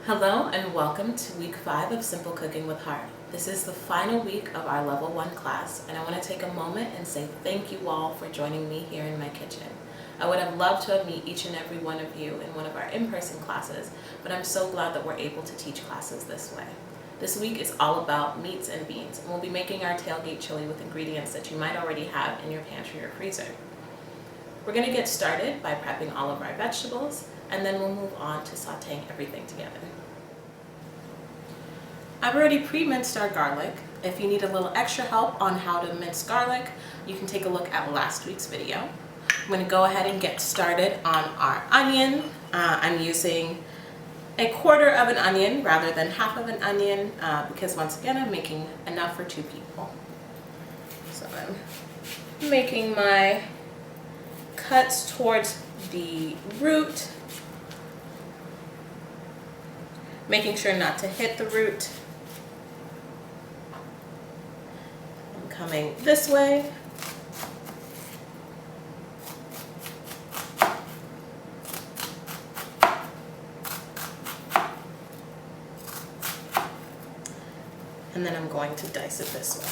Hello and welcome to week 5 of Simple Cooking with Heart. This is the final week of our level 1 class, and I want to take a moment and say thank you all for joining me here in my kitchen. I would have loved to have met each and every one of you in one of our in-person classes, but I'm so glad that we're able to teach classes this way. This week is all about meats and beans, and we'll be making our tailgate chili with ingredients that you might already have in your pantry or freezer. We're going to get started by prepping all of our vegetables, and then we'll move on to sauteing everything together. I've already pre-minced our garlic. If you need a little extra help on how to mince garlic, you can take a look at last week's video. I'm going to go ahead and get started on our onion. I'm using a quarter of an onion rather than half of an onion because once again I'm making enough for 2 people. So I'm making my cuts towards the root, making sure not to hit the root. I'm coming this way. And then I'm going to dice it this way,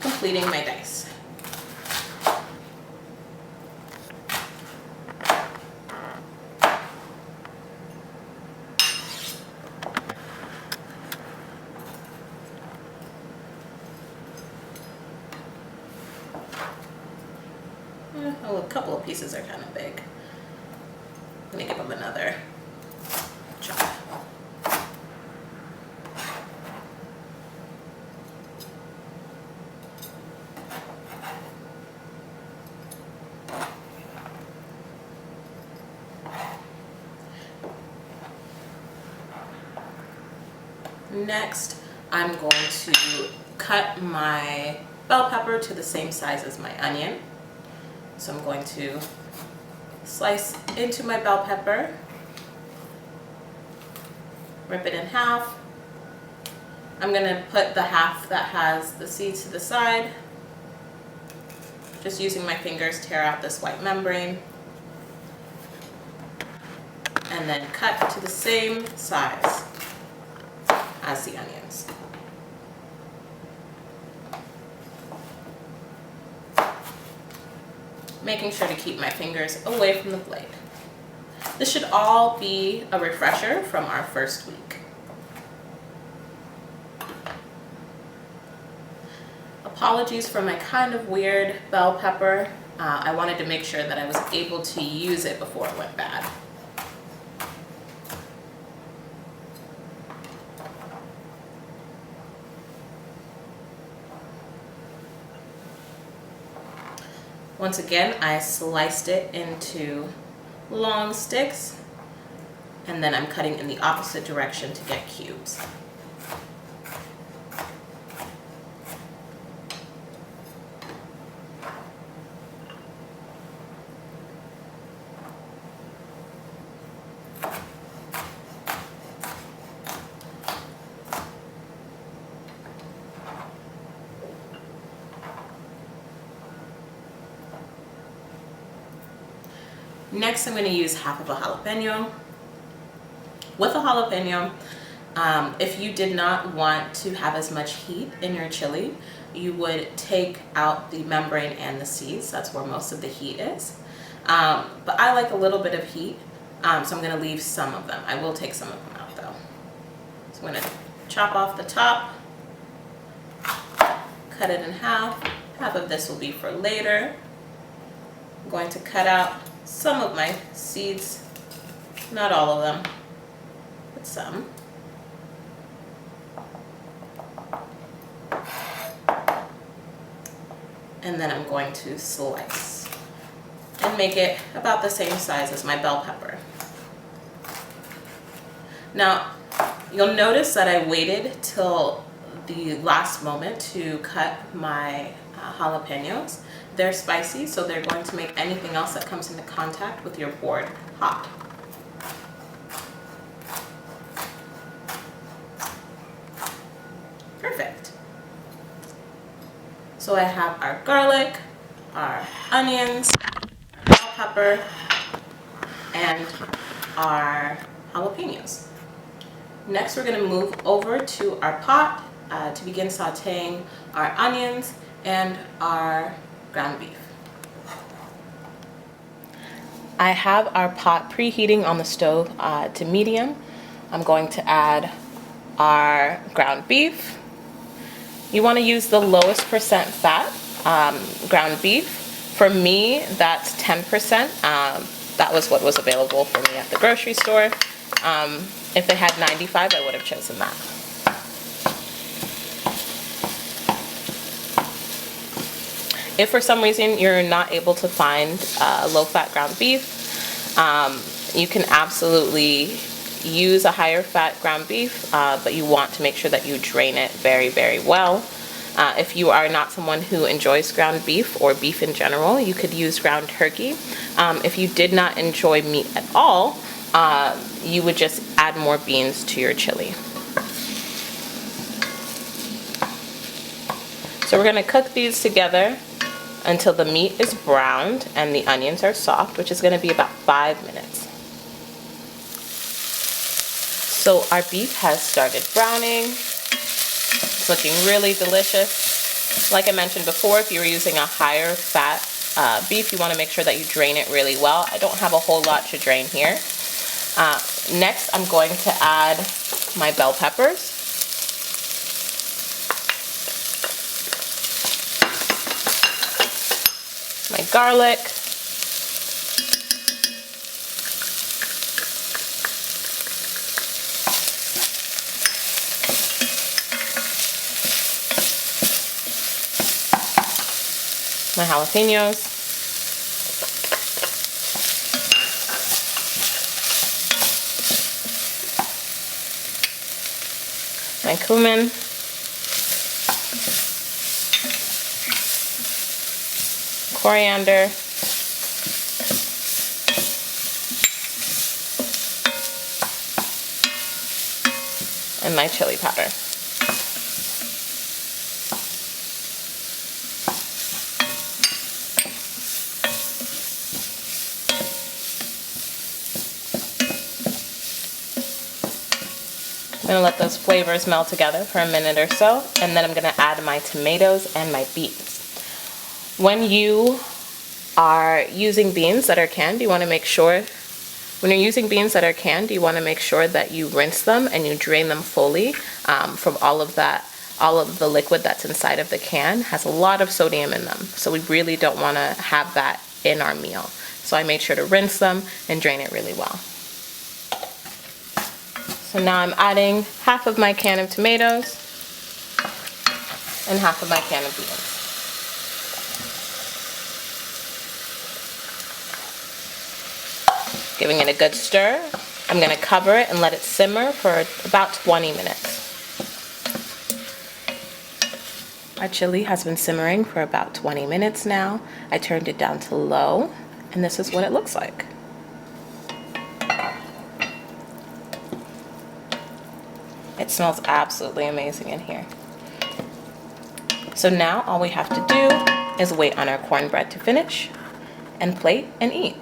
completing my dice. Oh, a couple of pieces are kind of big. I'm going to give them another chop. Next, I'm going to cut my bell pepper to the same size as my onion. So I'm going to slice into my bell pepper, rip it in half. I'm going to put the half that has the seeds to the side. Just using my fingers, tear out this white membrane. And then cut to the same size as the onions. Making sure to keep my fingers away from the blade. This should all be a refresher from our first week. Apologies for my kind of weird bell pepper. I wanted to make sure that I was able to use it before it went bad. Once again, I sliced it into long sticks, and then I'm cutting in the opposite direction to get cubes. Next, I'm going to use half of a jalapeno. With a jalapeno, if you did not want to have as much heat in your chili, you would take out the membrane and the seeds. That's where most of the heat is. But I like a little bit of heat, so I'm going to leave some of them. I will take some of them out though. So I'm going to chop off the top, cut it in half. Half of this will be for later. I'm going to cut out some of my seeds, not all of them, but some. And then I'm going to slice and make it about the same size as my bell pepper. Now, you'll notice that I waited till the last moment to cut my jalapenos. They're spicy, so they're going to make anything else that comes into contact with your board hot. Perfect. So I have our garlic, our onions, bell pepper, and our jalapenos. Next, we're going to move over to our pot to begin sauteing our onions and our ground beef. I have our pot preheating on the stove to medium. I'm going to add our ground beef. You want to use the lowest percent fat ground beef. For me, that's 10%. That was what was available for me at the grocery store. If it had 95, I would have chosen that. If for some reason you're not able to find low-fat ground beef, you can absolutely use a higher fat ground beef, but you want to make sure that you drain it very, very well. If you are not someone who enjoys ground beef or beef in general, you could use ground turkey. If you did not enjoy meat at all, you would just add more beans to your chili. So we're going to cook these together until the meat is browned and the onions are soft, which is going to be about 5 minutes. So our beef has started browning. It's looking really delicious. Like I mentioned before, if you're using a higher fat beef, you want to make sure that you drain it really well. I don't have a whole lot to drain here. Next, I'm going to add my bell peppers. My garlic. My jalapenos. My cumin. Coriander. And my chili powder. I'm going to let those flavors melt together for a minute or so, and then I'm going to add my tomatoes and my beans. When you are using beans that are canned, you want to make sure, when you're using beans that are canned, you want to make sure that you rinse them and you drain them fully from all of the liquid that's inside of the can. Has a lot of sodium in them, so we really don't want to have that in our meal. So I made sure to rinse them and drain it really well. So now I'm adding half of my can of tomatoes and half of my can of beans. Giving it a good stir. I'm going to cover it and let it simmer for about 20 minutes. Our chili has been simmering for about 20 minutes now. I turned it down to low, and this is what it looks like. It smells absolutely amazing in here. So now all we have to do is wait on our cornbread to finish and plate and eat.